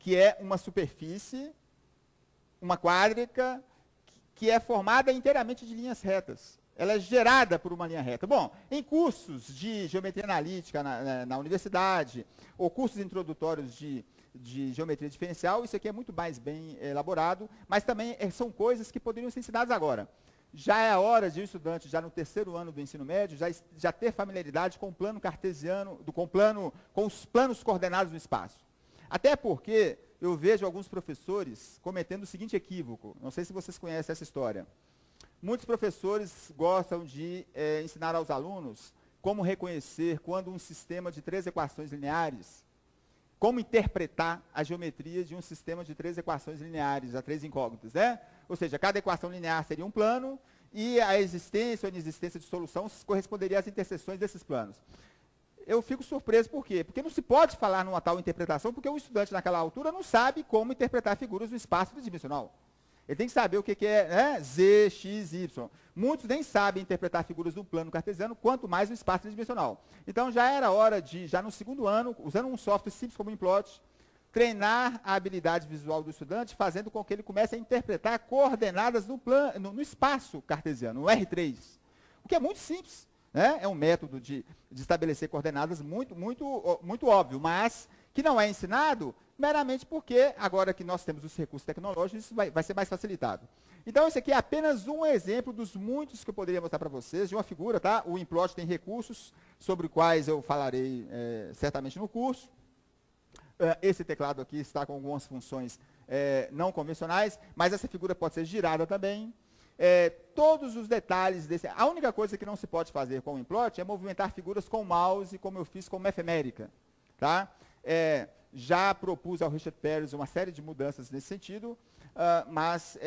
que é uma superfície, uma quádrica, que é formada inteiramente de linhas retas. Ela é gerada por uma linha reta. Bom, em cursos de geometria analítica na universidade, ou cursos introdutórios de geometria diferencial, isso aqui é muito mais bem elaborado, mas também são coisas que poderiam ser ensinadas agora. Já é a hora de o estudante, já no terceiro ano do ensino médio, já ter familiaridade com o plano cartesiano, com os planos coordenados no espaço. Até porque eu vejo alguns professores cometendo o seguinte equívoco, não sei se vocês conhecem essa história. Muitos professores gostam de ensinar aos alunos como reconhecer quando um sistema de 3 equações lineares, como interpretar a geometria de um sistema de 3 equações lineares, a 3 incógnitas, né? Ou seja, cada equação linear seria um plano e a existência ou inexistência de solução corresponderia às interseções desses planos. Eu fico surpreso por quê? Porque não se pode falar numa tal interpretação, porque o estudante naquela altura não sabe como interpretar figuras no espaço tridimensional. Ele tem que saber o que é, né, Z, X, Y. Muitos nem sabem interpretar figuras do plano cartesiano, quanto mais no espaço tridimensional. Então já era hora de, já no segundo ano, usando um software simples como o Implot, treinar a habilidade visual do estudante, fazendo com que ele comece a interpretar coordenadas no espaço cartesiano, no R3. O que é muito simples, né? É um método de estabelecer coordenadas muito óbvio, mas que não é ensinado meramente porque, agora que nós temos os recursos tecnológicos, isso vai ser mais facilitado. Então, esse aqui é apenas um exemplo dos muitos que eu poderia mostrar para vocês, de uma figura, tá? O Implot tem recursos sobre os quais eu falarei certamente no curso. Esse teclado aqui está com algumas funções não convencionais, mas essa figura pode ser girada também. Todos os detalhes desse... A única coisa que não se pode fazer com o Implot é movimentar figuras com o mouse, como eu fiz com o Mathematica, tá? Já propus ao Richard Pérez uma série de mudanças nesse sentido, mas,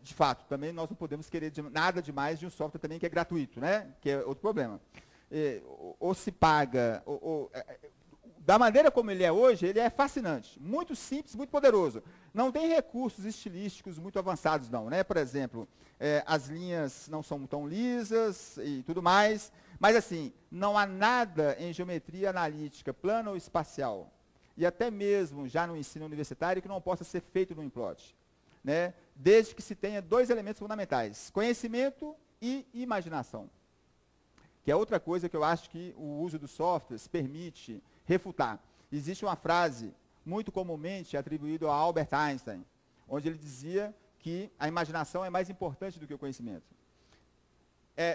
de fato, também nós não podemos querer nada demais de um software também que é gratuito, né? Que é outro problema. Ou se paga... da maneira como ele é hoje, ele é fascinante, muito simples, muito poderoso. Não tem recursos estilísticos muito avançados, não, né? Por exemplo, as linhas não são tão lisas e tudo mais, mas assim, não há nada em geometria analítica, plana ou espacial, e até mesmo já no ensino universitário, que não possa ser feito no Implot, né? Desde que se tenha 2 elementos fundamentais, conhecimento e imaginação, que é outra coisa que eu acho que o uso dos softwares permite refutar. Existe uma frase muito comumente atribuída a Albert Einstein, onde ele dizia que a imaginação é mais importante do que o conhecimento.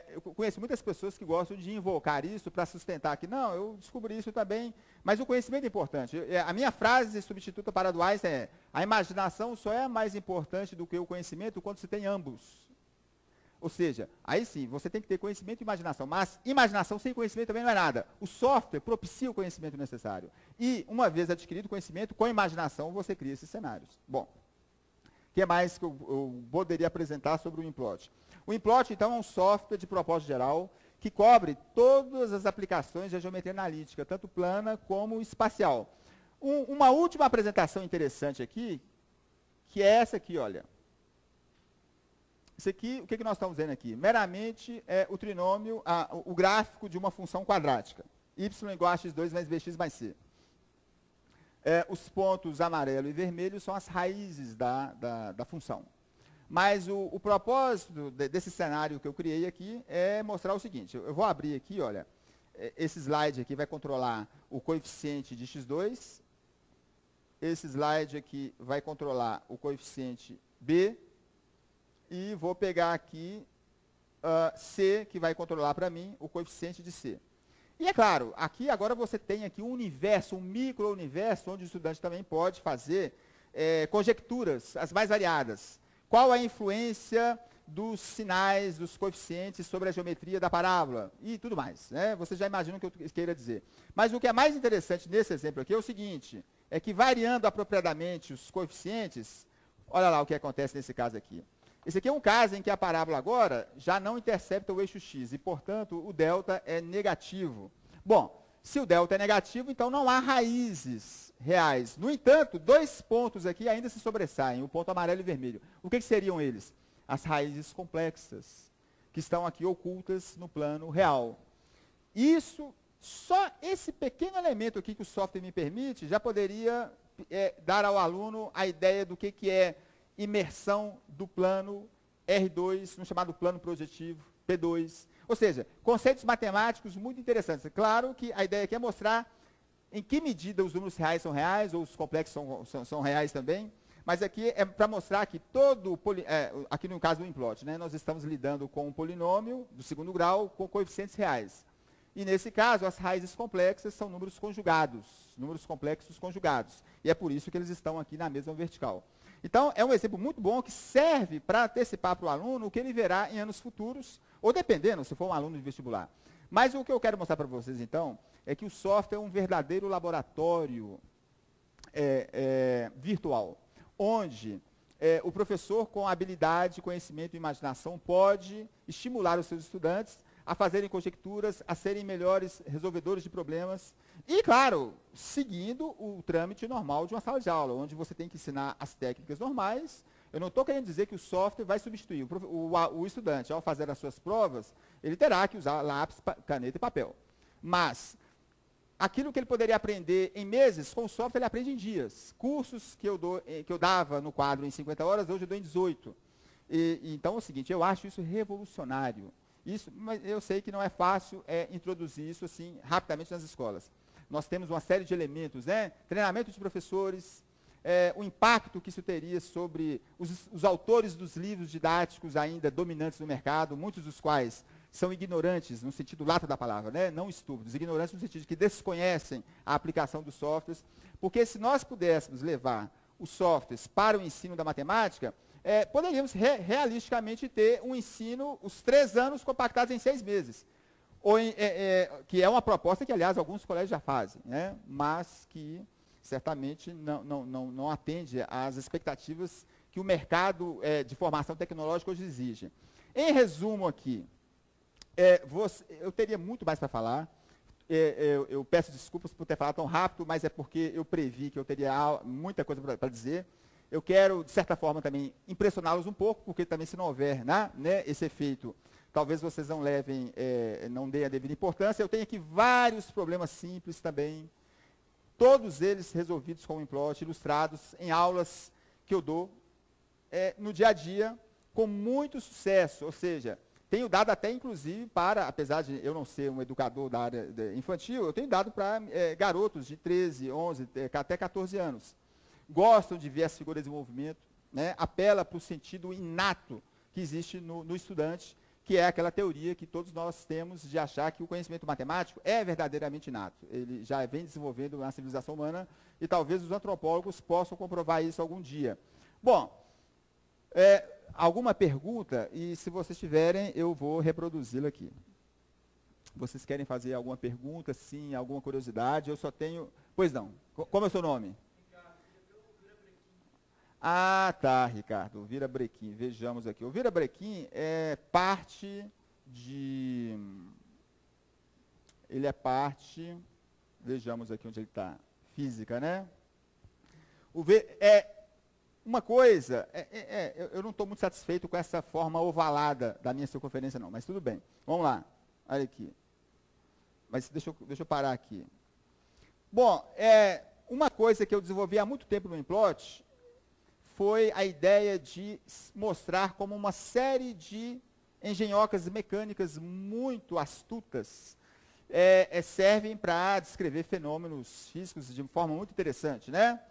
Eu conheço muitas pessoas que gostam de invocar isso para sustentar que, não, eu descobri isso também, mas o conhecimento é importante. A minha frase substituta para a do Einstein é: a imaginação só é mais importante do que o conhecimento quando se tem ambos. Ou seja, aí sim, você tem que ter conhecimento e imaginação, mas imaginação sem conhecimento também não é nada. O software propicia o conhecimento necessário. E, uma vez adquirido o conhecimento, com imaginação você cria esses cenários. Bom, o que mais que eu poderia apresentar sobre o Implot? O Implot, então, é um software de propósito geral que cobre todas as aplicações da geometria analítica, tanto plana como espacial. Uma última apresentação interessante aqui, que é essa aqui, olha. Isso aqui, o que nós estamos vendo aqui? Meramente o trinômio, o gráfico de uma função quadrática. Y igual a x2 mais bx mais c. Os pontos amarelo e vermelho são as raízes da função. Mas o propósito desse cenário que eu criei aqui é mostrar o seguinte. Eu vou abrir aqui, olha. Esse slide aqui vai controlar o coeficiente de x2. Esse slide aqui vai controlar o coeficiente b. E vou pegar aqui C, que vai controlar para mim o coeficiente de C. E é claro, aqui agora você tem aqui um universo, um micro-universo, onde o estudante também pode fazer conjecturas, as mais variadas. Qual a influência dos sinais, dos coeficientes sobre a geometria da parábola e tudo mais, né? Você já imagina o que eu queira dizer. Mas o que é mais interessante nesse exemplo aqui é o seguinte, é que variando apropriadamente os coeficientes, olha lá o que acontece nesse caso aqui. Esse aqui é um caso em que a parábola agora já não intercepta o eixo x e, portanto, o delta é negativo. Bom, se o delta é negativo, então não há raízes reais. No entanto, 2 pontos aqui ainda se sobressaem, o ponto amarelo e vermelho. O que seriam eles? As raízes complexas, que estão aqui ocultas no plano real. Isso, só esse pequeno elemento aqui que o software me permite, já poderia dar ao aluno a ideia do que é imersão do plano R2, no chamado plano projetivo, P2. Ou seja, conceitos matemáticos muito interessantes. É claro que a ideia aqui é mostrar em que medida os números reais são reais, ou os complexos são reais também, mas aqui é para mostrar que aqui no caso do implot, né, nós estamos lidando com um polinômio do segundo grau com coeficientes reais. E nesse caso, as raízes complexas são números conjugados, números complexos conjugados. E é por isso que eles estão aqui na mesma vertical. Então, é um exemplo muito bom que serve para antecipar para o aluno o que ele verá em anos futuros, ou dependendo, se for um aluno de vestibular. Mas o que eu quero mostrar para vocês, então, é que o software é um verdadeiro laboratório virtual, onde o professor, com habilidade, conhecimento e imaginação, pode estimular os seus estudantes a fazerem conjecturas, a serem melhores resolvedores de problemas, e, claro, seguindo o trâmite normal de uma sala de aula, onde você tem que ensinar as técnicas normais. Eu não estou querendo dizer que o software vai substituir o estudante. Ao fazer as suas provas, ele terá que usar lápis, caneta e papel. Mas aquilo que ele poderia aprender em meses, com o software ele aprende em dias. Cursos que eu dava no quadro em 50 horas, hoje eu dou em 18. Então é o seguinte, eu acho isso revolucionário. Mas eu sei que não é fácil introduzir isso assim rapidamente nas escolas. Nós temos uma série de elementos, né? Treinamento de professores, o impacto que isso teria sobre os autores dos livros didáticos ainda dominantes no mercado, muitos dos quais são ignorantes, no sentido lato da palavra, né? Não estúpidos, ignorantes no sentido de que desconhecem a aplicação dos softwares, porque se nós pudéssemos levar os softwares para o ensino da matemática, poderíamos realisticamente ter um ensino, os 3 anos compactados em 6 meses. Que é uma proposta que, aliás, alguns colégios já fazem, né? Mas que certamente não atende às expectativas que o mercado de formação tecnológica hoje exige. Em resumo aqui, eu teria muito mais para falar. Eu peço desculpas por ter falado tão rápido, mas é porque eu previ que eu teria muita coisa para dizer. Eu quero, de certa forma, também impressioná-los um pouco, porque também se não houver né, esse efeito, talvez vocês não levem, não deem a devida importância. Eu tenho aqui vários problemas simples também, todos eles resolvidos com o implot, ilustrados em aulas que eu dou no dia a dia, com muito sucesso. Ou seja, tenho dado até, inclusive, apesar de eu não ser um educador da área infantil, eu tenho dado para garotos de 13, 11, até 14 anos. Gostam de ver as figuras em movimento, né? Apela para o sentido inato que existe no estudante, que é aquela teoria que todos nós temos de achar que o conhecimento matemático é verdadeiramente inato. Ele já vem desenvolvendo na civilização humana e talvez os antropólogos possam comprovar isso algum dia. Bom, alguma pergunta? E se vocês tiverem, eu vou reproduzi-la aqui. Vocês querem fazer alguma pergunta, sim, alguma curiosidade? Eu só tenho... Pois não. Como é o seu nome? Ah, tá, Ricardo, o virabrequim, vejamos aqui. O virabrequim é parte de... Ele é parte... Vejamos aqui onde ele está. Física, né? Uma coisa... eu não estou muito satisfeito com essa forma ovalada da minha circunferência, não, mas tudo bem. Vamos lá. Olha aqui. Mas deixa eu parar aqui. Bom, uma coisa que eu desenvolvi há muito tempo no implot foi a ideia de mostrar como uma série de engenhocas mecânicas muito astutas servem para descrever fenômenos físicos de forma muito interessante, né?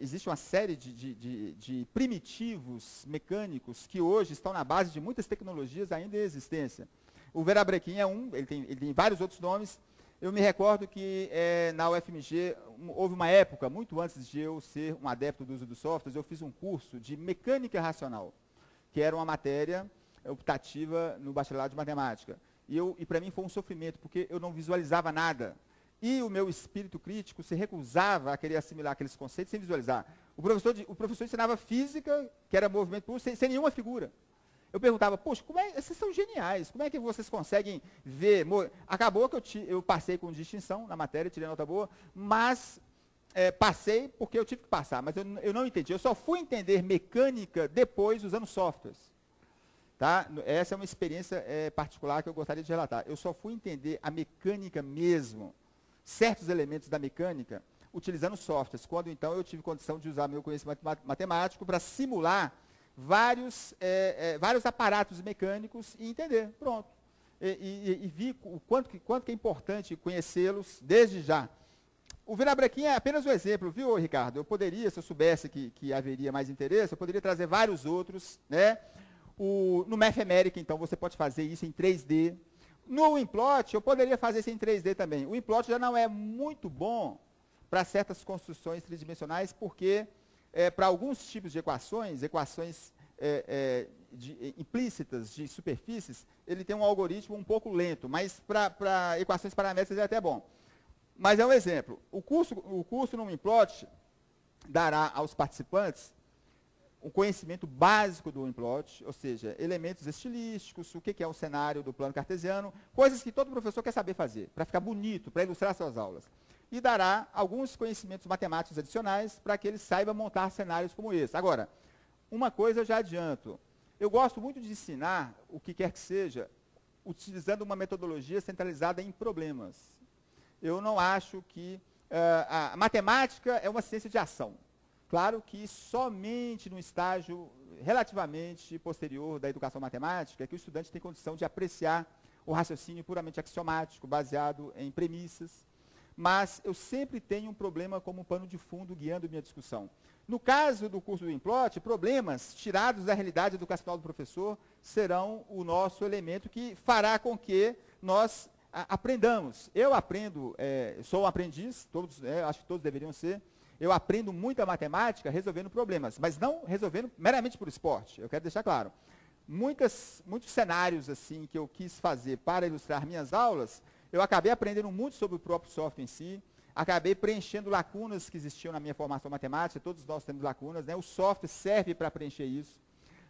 Existe uma série de primitivos mecânicos que hoje estão na base de muitas tecnologias ainda em existência. O virabrequim é ele tem vários outros nomes. Eu me recordo que na UFMG houve uma época, muito antes de eu ser um adepto do uso dos softwares, eu fiz um curso de mecânica racional, que era uma matéria optativa no bacharelado de matemática. E para mim foi um sofrimento, porque eu não visualizava nada. E o meu espírito crítico se recusava a querer assimilar aqueles conceitos sem visualizar. O professor ensinava física, que era movimento puro, sem nenhuma figura. Eu perguntava, poxa, vocês são geniais, como é que vocês conseguem ver? Acabou que eu passei com distinção na matéria, tirei nota boa, mas passei porque eu tive que passar, mas eu não entendi. Eu só fui entender mecânica depois usando softwares. Tá? Essa é uma experiência particular que eu gostaria de relatar. Eu só fui entender a mecânica mesmo, certos elementos da mecânica, utilizando softwares, quando então eu tive condição de usar meu conhecimento matemático para simular vários aparatos mecânicos e entender, pronto. E vi o quanto que é importante conhecê-los desde já. O virabrequim é apenas um exemplo, viu, Ricardo? Eu poderia, se eu soubesse que haveria mais interesse, eu poderia trazer vários outros, né? No Mathematics, então, você pode fazer isso em 3D. No Implot, eu poderia fazer isso em 3D também. O Implot já não é muito bom para certas construções tridimensionais, porque para alguns tipos de equações implícitas de superfícies, ele tem um algoritmo um pouco lento, mas para equações paramétricas é até bom. Mas é um exemplo. O curso no Implot dará aos participantes o conhecimento básico do Implot, ou seja, elementos estilísticos, o que é um cenário do plano cartesiano, coisas que todo professor quer saber fazer, para ficar bonito, para ilustrar suas aulas. E dará alguns conhecimentos matemáticos adicionais para que ele saiba montar cenários como esse. Agora, uma coisa eu já adianto. Eu gosto muito de ensinar o que quer que seja, utilizando uma metodologia centralizada em problemas. Eu não acho que a matemática é uma ciência de ação. Claro que somente no estágio relativamente posterior da educação matemática é que o estudante tem condição de apreciar o raciocínio puramente axiomático, baseado em premissas. Mas eu sempre tenho um problema como pano de fundo guiando minha discussão. No caso do curso do Implot, problemas tirados da realidade educacional do professor serão o nosso elemento que fará com que nós aprendamos. Eu aprendo, sou um aprendiz, acho que todos deveriam ser. Eu aprendo muita matemática resolvendo problemas, mas não resolvendo meramente por esporte. Eu quero deixar claro. Muitos cenários assim que eu quis fazer para ilustrar minhas aulas, eu acabei aprendendo muito sobre o próprio software em si, acabei preenchendo lacunas que existiam na minha formação matemática, todos nós temos lacunas, né? O software serve para preencher isso.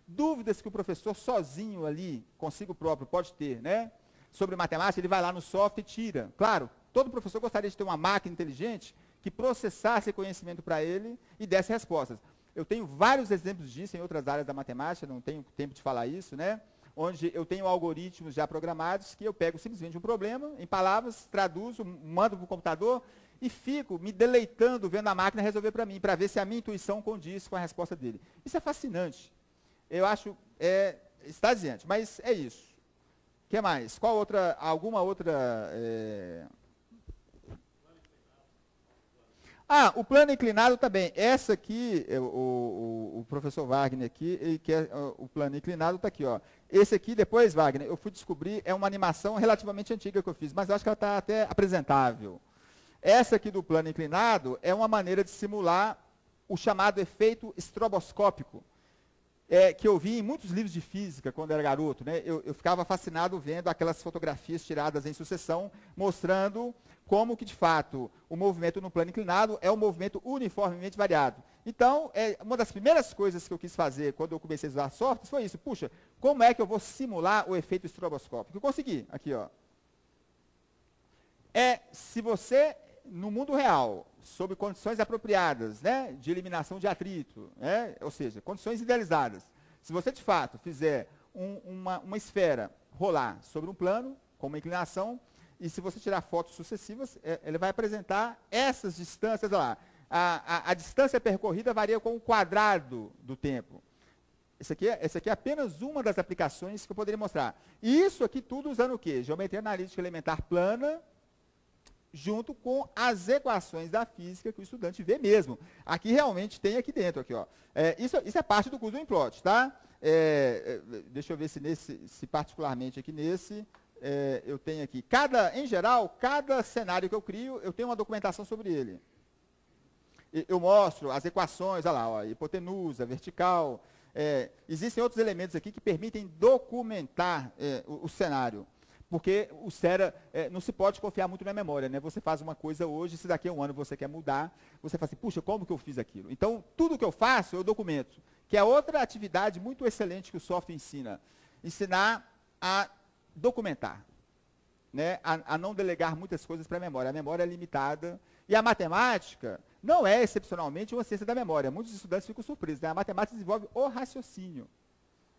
Dúvidas que o professor sozinho ali, consigo próprio, pode ter, né? Sobre matemática, ele vai lá no software e tira. Claro, todo professor gostaria de ter uma máquina inteligente que processasse conhecimento para ele e desse respostas. Eu tenho vários exemplos disso em outras áreas da matemática, não tenho tempo de falar isso, né? Onde eu tenho algoritmos já programados que eu pego simplesmente um problema, em palavras, traduzo, mando para o computador e fico me deleitando vendo a máquina resolver para mim, para ver se a minha intuição condiz com a resposta dele. Isso é fascinante. Eu acho, extasiante, mas é isso. O que mais? Alguma outra... o plano inclinado também. Essa aqui, o professor Wagner aqui, ele quer o plano inclinado, está aqui, ó. Esse aqui, depois, Wagner, eu fui descobrir, é uma animação relativamente antiga que eu fiz, mas eu acho que ela está até apresentável. Essa aqui do plano inclinado é uma maneira de simular o chamado efeito estroboscópico, que eu vi em muitos livros de física quando era garoto, né? Eu ficava fascinado vendo aquelas fotografias tiradas em sucessão, mostrando como que, de fato, o movimento no plano inclinado é um movimento uniformemente variado. Então, uma das primeiras coisas que eu quis fazer quando eu comecei a usar softwares foi isso. Puxa, como é que eu vou simular o efeito estroboscópico? Eu consegui, aqui, ó. Se você, no mundo real, sob condições apropriadas, né, de eliminação de atrito, né, ou seja, condições idealizadas, se você, de fato, fizer uma esfera rolar sobre um plano, com uma inclinação, e se você tirar fotos sucessivas, ele vai apresentar essas distâncias lá. A distância percorrida varia com o quadrado do tempo. Essa aqui é apenas uma das aplicações que eu poderia mostrar. E isso aqui tudo usando o quê? Geometria analítica elementar plana, junto com as equações da física que o estudante vê mesmo. Aqui realmente tem aqui dentro, aqui, ó. Isso é parte do curso do Implot, tá? Deixa eu ver se particularmente aqui nesse... eu tenho aqui, em geral, cada cenário que eu crio, eu tenho uma documentação sobre ele. Eu mostro as equações, olha lá, ó, hipotenusa, vertical. Existem outros elementos aqui que permitem documentar o cenário. Porque o CERA, não se pode confiar muito na memória, né? Você faz uma coisa hoje, se daqui a um ano você quer mudar, você fala assim, puxa, como que eu fiz aquilo? Então, tudo que eu faço, eu documento. Que é outra atividade muito excelente que o software ensina. Ensinar a documentar, né? A não delegar muitas coisas para a memória. A memória é limitada. E a matemática não é excepcionalmente uma ciência da memória. Muitos estudantes ficam surpresos, né? A matemática desenvolve o raciocínio,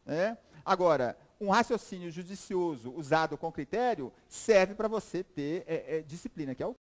né? Agora, um raciocínio judicioso usado com critério serve para você ter disciplina, que é o